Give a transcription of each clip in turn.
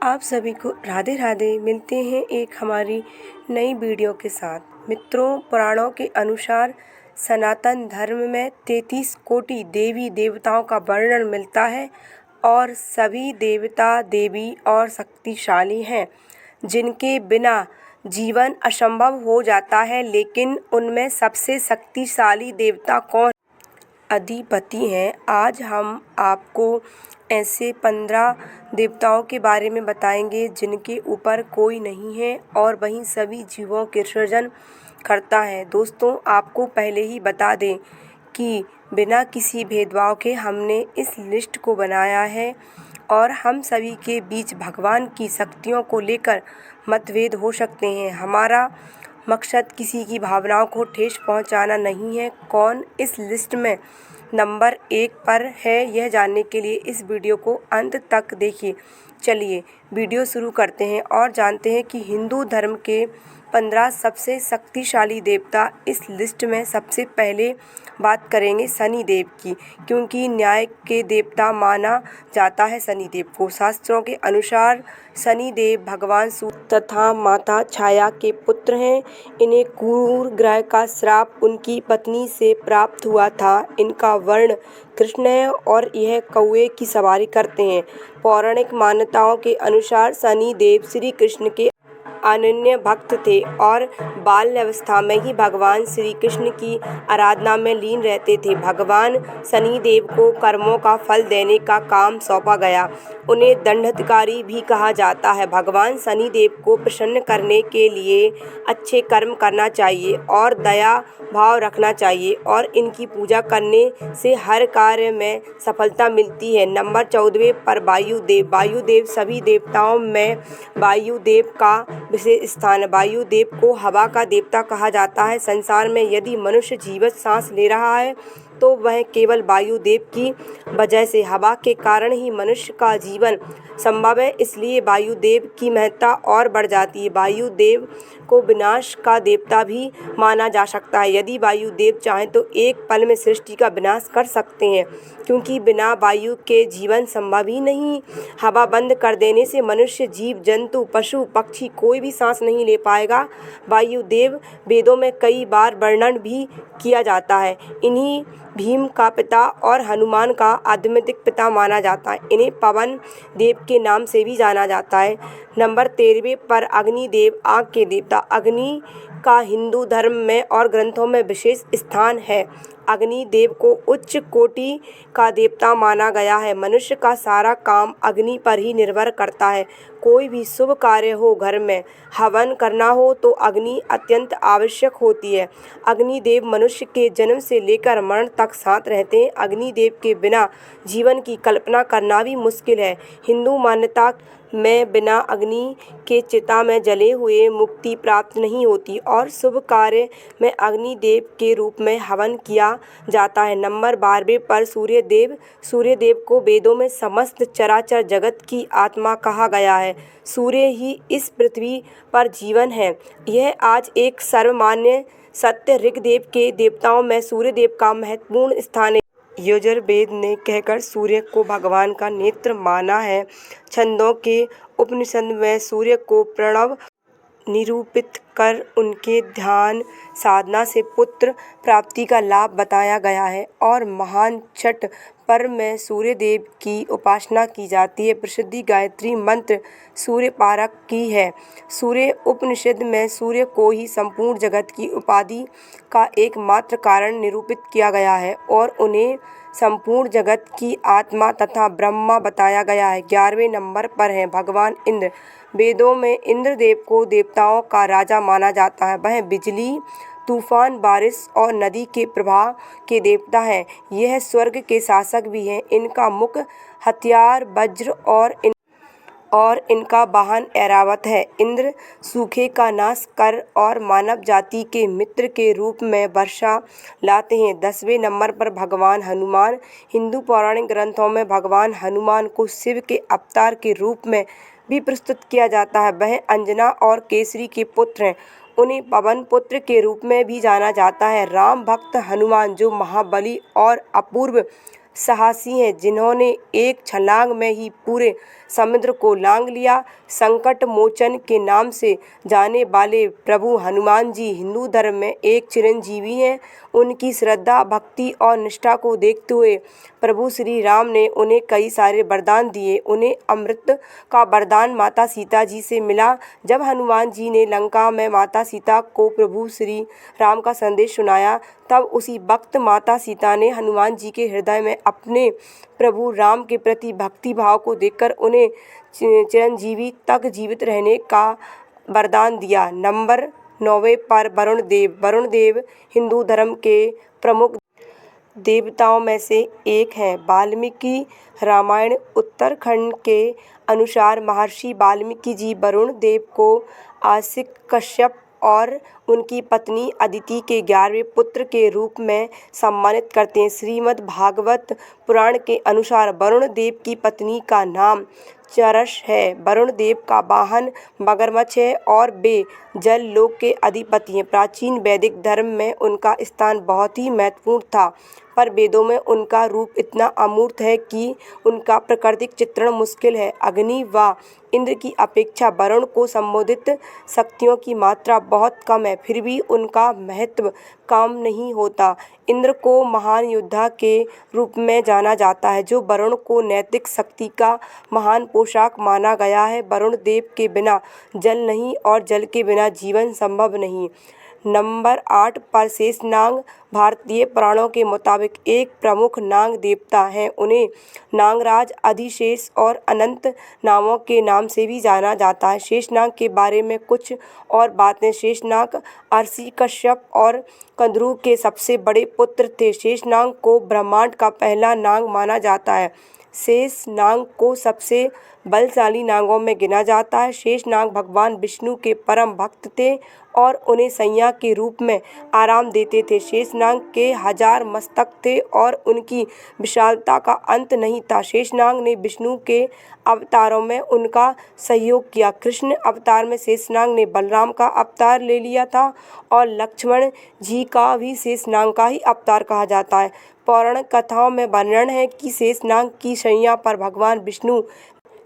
आप सभी को राधे राधे। मिलते हैं एक हमारी नई वीडियो के साथ। मित्रों, पुराणों के अनुसार सनातन धर्म में 33 कोटि देवी देवताओं का वर्णन मिलता है और सभी देवता देवी और शक्तिशाली हैं जिनके बिना जीवन असंभव हो जाता है। लेकिन उनमें सबसे शक्तिशाली देवता कौन अधिपति हैं? आज हम आपको ऐसे 15 देवताओं के बारे में बताएंगे जिनके ऊपर कोई नहीं है और वहीं सभी जीवों के सृजन करता है। दोस्तों, आपको पहले ही बता दें कि बिना किसी भेदभाव के हमने इस लिस्ट को बनाया है और हम सभी के बीच भगवान की शक्तियों को लेकर मतभेद हो सकते हैं। हमारा मकसद किसी की भावनाओं को ठेस पहुंचाना नहीं है। कौन इस लिस्ट में नंबर 1 पर है, यह जानने के लिए इस वीडियो को अंत तक देखिए। चलिए वीडियो शुरू करते हैं और जानते हैं कि हिंदू धर्म के 15 सबसे शक्तिशाली देवता। इस लिस्ट में सबसे पहले बात करेंगे शनि देव की, क्योंकि न्याय के देवता माना जाता है शनि देव को। शास्त्रों के अनुसार शनि देव भगवान सूर्य तथा माता छाया के पुत्र हैं। इन्हें क्रूर ग्रह का श्राप उनकी पत्नी से प्राप्त हुआ था। इनका वर्ण कृष्ण है और यह कौवे की सवारी करते हैं। पौराणिक मान्यताओं के अनुसार शनि देव श्री कृष्ण के अनन्य भक्त थे और बाल्यावस्था में ही भगवान श्री कृष्ण की आराधना में लीन रहते थे। भगवान शनि देव को कर्मों का फल देने का काम सौंपा गया। उन्हें दंडाधिकारी भी कहा जाता है। भगवान शनि देव को प्रसन्न करने के लिए अच्छे कर्म करना चाहिए और दया भाव रखना चाहिए और इनकी पूजा करने से हर कार्य में सफलता मिलती है। नंबर 14 पर वायुदेव। वायुदेव सभी देवताओं में वायुदेव का विशेष स्थान है। वायुदेव को हवा का देवता कहा जाता है। संसार में यदि मनुष्य जीवित सांस ले रहा है तो वह केवल वायुदेव की वजह से, हवा के कारण ही मनुष्य का जीवन संभव है। इसलिए वायुदेव की महत्ता और बढ़ जाती है। वायुदेव को विनाश का देवता भी माना जा सकता है। यदि वायुदेव चाहें तो एक पल में सृष्टि का विनाश कर सकते हैं, क्योंकि बिना वायु के जीवन संभव ही नहीं। हवा बंद कर देने से मनुष्य, जीव जंतु, पशु पक्षी कोई भी सांस नहीं ले पाएगा। वायुदेव वेदों में कई बार वर्णन भी किया जाता है। इन्हीं भीम का पिता और हनुमान का आध्यात्मिक पिता माना जाता है। इन्हें पवन देव के नाम से भी जाना जाता है। नंबर 13 पर अग्निदेव, आग के देवता। अग्नि का हिंदू धर्म में और ग्रंथों में विशेष स्थान है। अग्निदेव को उच्च कोटि का देवता माना गया है। मनुष्य का सारा काम अग्नि पर ही निर्भर करता है। कोई भी शुभ कार्य हो, घर में हवन करना हो तो अग्नि अत्यंत आवश्यक होती है। अग्निदेव मनुष्य के जन्म से लेकर मरण तक साथ रहते हैं। अग्निदेव के बिना जीवन की कल्पना करना भी मुश्किल है। हिंदू मान्यता में बिना अग्नि के चिता में जले हुए मुक्ति प्राप्त नहीं होती और शुभ कार्य में अग्निदेव के रूप में हवन किया जाता है। नंबर 12 पर सूर्यदेव। सूर्यदेव को वेदों में समस्त चराचर जगत की आत्मा कहा गया है। सूर्य ही इस पृथ्वी पर जीवन है। यह आज एक सर्वमान्य सत्य। ऋग्वेद के देवताओं में सूर्यदेव का महत्वपूर्ण स्थान है। यजुर्वेद ने कहकर सूर्य को भगवान का नेत्र माना है। छंदों के उपनिषद में सूर्य को प्रणव निरूपित कर उनके ध्यान साधना से पुत्र प्राप्ति का लाभ बताया गया है और महान छठ पर्व में सूर्य देव की उपासना की जाती है। प्रसिद्ध गायत्री मंत्र सूर्य पारक की है। सूर्य उपनिषद में सूर्य को ही संपूर्ण जगत की उपाधि का एकमात्र कारण निरूपित किया गया है और उन्हें संपूर्ण जगत की आत्मा तथा ब्रह्मा बताया गया है। 11वें नंबर पर है भगवान इंद्र। वेदों में इंद्रदेव को देवताओं का राजा माना जाता है। वह बिजली, तूफान, बारिश और नदी के प्रवाह के देवता हैं। यह स्वर्ग के शासक भी हैं। इनका मुख्य हथियार वज्र और इनका वाहन ऐरावत है। इंद्र सूखे का नाश कर और मानव जाति के मित्र के रूप में वर्षा लाते हैं। 10वें नंबर पर भगवान हनुमान। हिंदू पौराणिक ग्रंथों में भगवान हनुमान को शिव के अवतार के रूप में भी प्रस्तुत किया जाता है। वह अंजना और केसरी के पुत्र हैं। उन्हें पवन पुत्र के रूप में भी जाना जाता है। राम भक्त हनुमान, जो महाबली और अपूर्व साहसी हैं, जिन्होंने एक छलांग में ही पूरे समुद्र को लांघ लिया। संकट मोचन के नाम से जाने वाले प्रभु हनुमान जी हिंदू धर्म में एक चिरंजीवी हैं। उनकी श्रद्धा, भक्ति और निष्ठा को देखते हुए प्रभु श्री राम ने उन्हें कई सारे वरदान दिए। उन्हें अमृत का वरदान माता सीता जी से मिला। जब हनुमान जी ने लंका में माता सीता को प्रभु श्री राम का संदेश सुनाया, तब उसी वक्त माता सीता ने हनुमान जी के हृदय में अपने प्रभु राम के प्रति भक्ति भाव को देखकर उन्हें चिरंजीवी तक जीवित रहने का वरदान दिया। नंबर 9 पर वरुण देव। वरुण देव हिंदू धर्म के प्रमुख देवताओं में से एक हैं। वाल्मीकि रामायण उत्तरखंड के अनुसार महर्षि वाल्मीकि जी वरुण देव को आसिक कश्यप और उनकी पत्नी अदिति के 11वें पुत्र के रूप में सम्मानित करते हैं। श्रीमद् भागवत पुराण के अनुसार वरुण देव की पत्नी का नाम चरस है। वरुण देव का वाहन मगरमच्छ है और वे जल लोक के अधिपति हैं। प्राचीन वैदिक धर्म में उनका स्थान बहुत ही महत्वपूर्ण था, पर वेदों में उनका रूप इतना अमूर्त है कि उनका प्राकृतिक चित्रण मुश्किल है। अग्नि व इंद्र की अपेक्षा वरुण को संबोधित शक्तियों की मात्रा बहुत कम है, फिर भी उनका महत्व कम नहीं होता। इंद्र को महान योद्धा के रूप में जाना जाता है, जो वरुण को नैतिक शक्ति का महान पोशाक माना गया है। वरुण देव के बिना जल नहीं और जल के बिना जीवन संभव नहीं। नंबर 8 पर शेषनाग भारतीय पुराणों के मुताबिक एक प्रमुख नाग देवता हैं। उन्हें नागराज, अधिशेष और अनंत नामों के नाम से भी जाना जाता है। शेषनाग के बारे में कुछ और बातें। शेषनाग अर्षि कश्यप और कंदरू के सबसे बड़े पुत्र थे। शेषनाग को ब्रह्मांड का पहला नाग माना जाता है। शेषनाग को सबसे बलशाली नागों में गिना जाता है। शेषनाग भगवान विष्णु के परम भक्त थे और उन्हें सैया के रूप में आराम देते थे। शेषनाग के 1000 मस्तक थे और उनकी विशालता का अंत नहीं था। शेषनाग ने विष्णु के अवतारों में उनका सहयोग किया। कृष्ण अवतार में शेषनाग ने बलराम का अवतार ले लिया था और लक्ष्मण जी का भी शेषनाग का ही अवतार कहा जाता है। पौराणिक कथाओं में वर्णन है कि शेषनाग की शैया पर भगवान विष्णु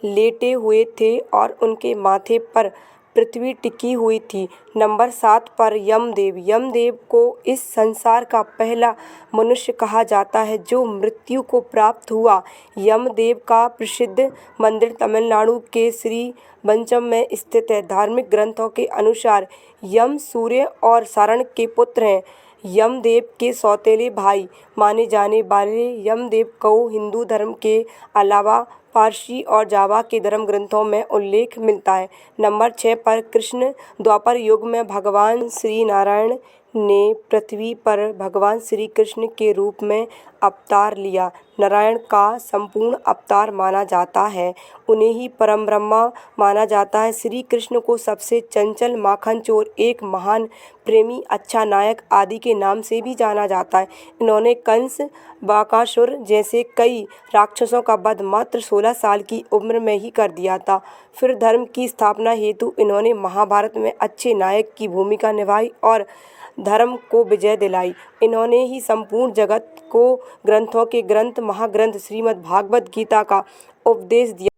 लेटे हुए थे और उनके माथे पर पृथ्वी टिकी हुई थी। नंबर 7 पर यमदेव। यमदेव को इस संसार का पहला मनुष्य कहा जाता है जो मृत्यु को प्राप्त हुआ। यमदेव का प्रसिद्ध मंदिर तमिलनाडु के श्री बंचम में स्थित है। धार्मिक ग्रंथों के अनुसार यम सूर्य और सारण के पुत्र हैं। यमदेव के सौतेले भाई माने जाने वाले यमदेव को हिंदू धर्म के अलावा पारसी और जावा के धर्म ग्रंथों में उल्लेख मिलता है। नंबर 6 पर कृष्ण। द्वापर युग में भगवान श्री नारायण ने पृथ्वी पर भगवान श्री कृष्ण के रूप में अवतार लिया। नारायण का संपूर्ण अवतार माना जाता है। उन्हें ही परम ब्रह्मा माना जाता है। श्री कृष्ण को सबसे चंचल, माखन चोर, एक महान प्रेमी, अच्छा नायक आदि के नाम से भी जाना जाता है। इन्होंने कंस, बकासुर जैसे कई राक्षसों का वध मात्र 16 साल की उम्र में ही कर दिया था। फिर धर्म की स्थापना हेतु इन्होंने महाभारत में अच्छे नायक की भूमिका निभाई और धर्म को विजय दिलाई। इन्होंने ही संपूर्ण जगत को ग्रंथों के ग्रंथ महाग्रंथ श्रीमद् भागवत गीता का उपदेश दिया।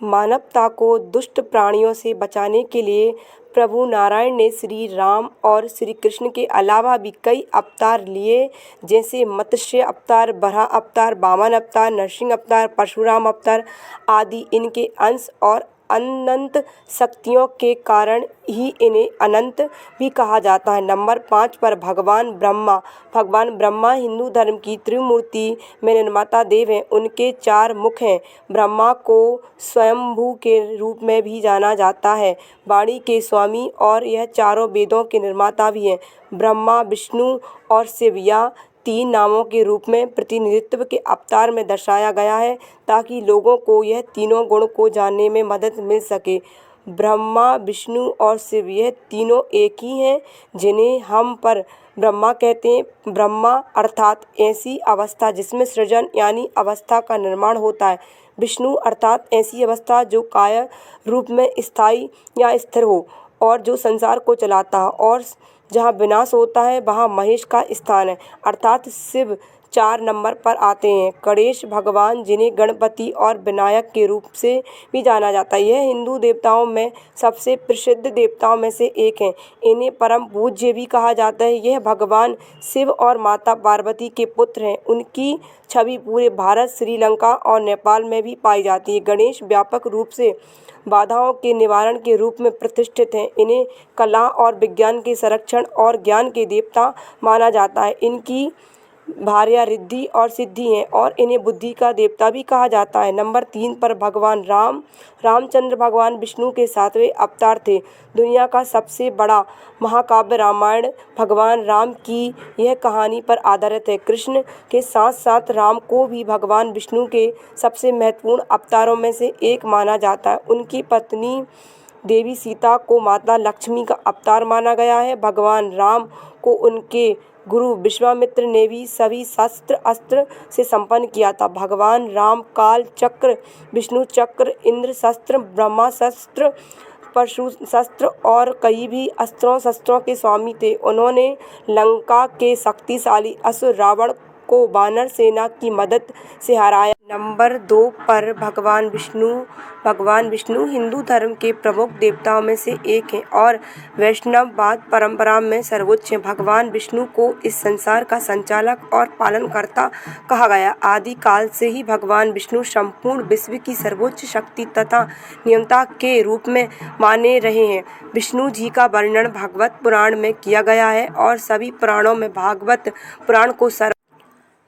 मानवता को दुष्ट प्राणियों से बचाने के लिए प्रभु नारायण ने श्री राम और श्री कृष्ण के अलावा भी कई अवतार लिए, जैसे मत्स्य अवतार, बराह अवतार, वामन अवतार, नरसिंह अवतार, परशुराम अवतार आदि। इनके अंश और अनंत शक्तियों के कारण ही इन्हें अनंत भी कहा जाता है। नंबर 5 पर भगवान ब्रह्मा। भगवान ब्रह्मा हिंदू धर्म की त्रिमूर्ति में निर्माता देव हैं। उनके 4 मुख हैं। ब्रह्मा को स्वयंभू के रूप में भी जाना जाता है, वाणी के स्वामी, और यह चारों वेदों के निर्माता भी हैं। ब्रह्मा, विष्णु और शिव या 3 नामों के रूप में प्रतिनिधित्व के अवतार में दर्शाया गया है, ताकि लोगों को यह तीनों गुण को जानने में मदद मिल सके। ब्रह्मा, विष्णु और शिव यह तीनों एक ही हैं, जिन्हें हम पर ब्रह्मा कहते हैं। ब्रह्मा अर्थात ऐसी अवस्था जिसमें सृजन यानी अवस्था का निर्माण होता है। विष्णु अर्थात ऐसी अवस्था जो काया रूप में स्थायी या स्थिर हो और जो संसार को चलाता है, और जहाँ विनाश होता है वहाँ महेश का स्थान है। अर्थात शिव 4 नंबर पर आते हैं। गणेश भगवान, जिन्हें गणपति और विनायक के रूप से भी जाना जाता है, यह हिंदू देवताओं में सबसे प्रसिद्ध देवताओं में से एक हैं। इन्हें परम पूज्य भी कहा जाता है। यह भगवान शिव और माता पार्वती के पुत्र हैं। उनकी छवि पूरे भारत, श्रीलंका और नेपाल में भी पाई जाती है। गणेश व्यापक रूप से बाधाओं के निवारण के रूप में प्रतिष्ठित हैं। इन्हें कला और विज्ञान के संरक्षण और ज्ञान के देवता माना जाता है। इनकी भार्या रिद्धि और सिद्धि हैं और इन्हें बुद्धि का देवता भी कहा जाता है। नंबर 3 पर भगवान रामचंद्र भगवान विष्णु के 7वें अवतार थे। दुनिया का सबसे बड़ा महाकाव्य रामायण भगवान राम की यह कहानी पर आधारित है। कृष्ण के साथ साथ राम को भी भगवान विष्णु के सबसे महत्वपूर्ण अवतारों में से एक माना जाता है। उनकी पत्नी देवी सीता को माता लक्ष्मी का अवतार माना गया है। भगवान राम को उनके गुरु विश्वामित्र ने भी सभी शस्त्र अस्त्र से संपन्न किया था। भगवान राम काल चक्र, विष्णु चक्र, इंद्र शस्त्र, ब्रह्मास्त्र, परशु शस्त्र और कई भी अस्त्रों शस्त्रों के स्वामी थे। उन्होंने लंका के शक्तिशाली असुर रावण को वानर सेना की मदद से हराया। नंबर 2 पर भगवान विष्णु हिंदू धर्म के प्रमुख देवताओं में से एक हैं और वैष्णववाद परंपरा में सर्वोच्च हैं। भगवान विष्णु को इस संसार का संचालक और पालनकर्ता कहा गया। आदि काल से ही भगवान विष्णु संपूर्ण विश्व की सर्वोच्च शक्ति तथा नियंता के रूप में माने रहे हैं। विष्णु जी का वर्णन भागवत पुराण में किया गया है और सभी पुराणों में भागवत पुराण को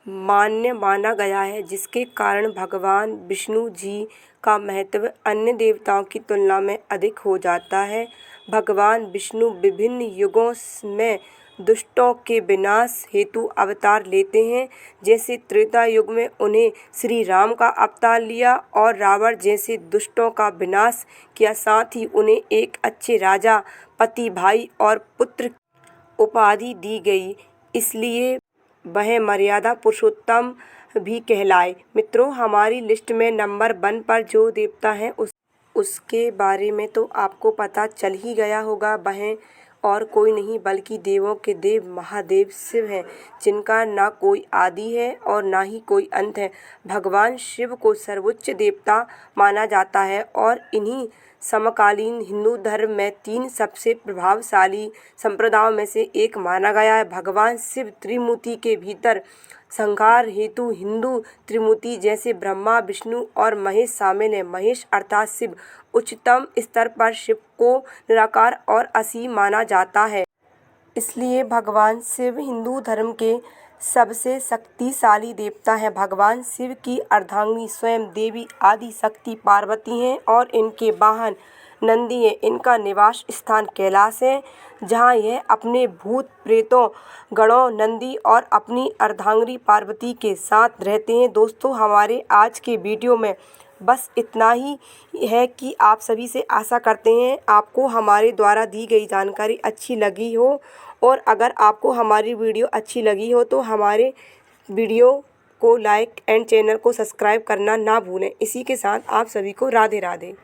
मान्य माना गया है, जिसके कारण भगवान विष्णु जी का महत्व अन्य देवताओं की तुलना में अधिक हो जाता है। भगवान विष्णु विभिन्न युगों में दुष्टों के विनाश हेतु अवतार लेते हैं। जैसे त्रेता युग में उन्हें श्री राम का अवतार लिया और रावण जैसे दुष्टों का विनाश किया। साथ ही उन्हें एक अच्छे राजा, पति, भाई और पुत्र उपाधि दी गई, इसलिए वह मर्यादा पुरुषोत्तम भी कहलाए। मित्रों, हमारी लिस्ट में नंबर 1 पर जो देवता है उसके बारे में तो आपको पता चल ही गया होगा। वह और कोई नहीं बल्कि देवों के देव महादेव शिव हैं, जिनका ना कोई आदि है और ना ही कोई अंत है। भगवान शिव को सर्वोच्च देवता माना जाता है और इन्हीं समकालीन हिंदू धर्म में 3 सबसे प्रभावशाली संप्रदायों में से एक माना गया है। भगवान शिव त्रिमूर्ति के भीतर संहार हेतु हिंदू त्रिमूर्ति जैसे ब्रह्मा, विष्णु और महेश शामिल हैं। महेश अर्थात शिव उच्चतम स्तर पर शिव को निराकार और असीम माना जाता है। इसलिए भगवान शिव हिंदू धर्म के सबसे शक्तिशाली देवता हैं। भगवान शिव की अर्धांगिनी स्वयं देवी आदि शक्ति पार्वती हैं और इनके वाहन नंदी हैं। इनका निवास स्थान कैलाश है, जहाँ यह अपने भूत प्रेतों, गणों, नंदी और अपनी अर्धांगिनी पार्वती के साथ रहते हैं। दोस्तों, हमारे आज के वीडियो में बस इतना ही है कि आप सभी से आशा करते हैं आपको हमारे द्वारा दी गई जानकारी अच्छी लगी हो, और अगर आपको हमारी वीडियो अच्छी लगी हो तो हमारे वीडियो को लाइक एंड चैनल को सब्सक्राइब करना ना भूलें। इसी के साथ आप सभी को राधे राधे।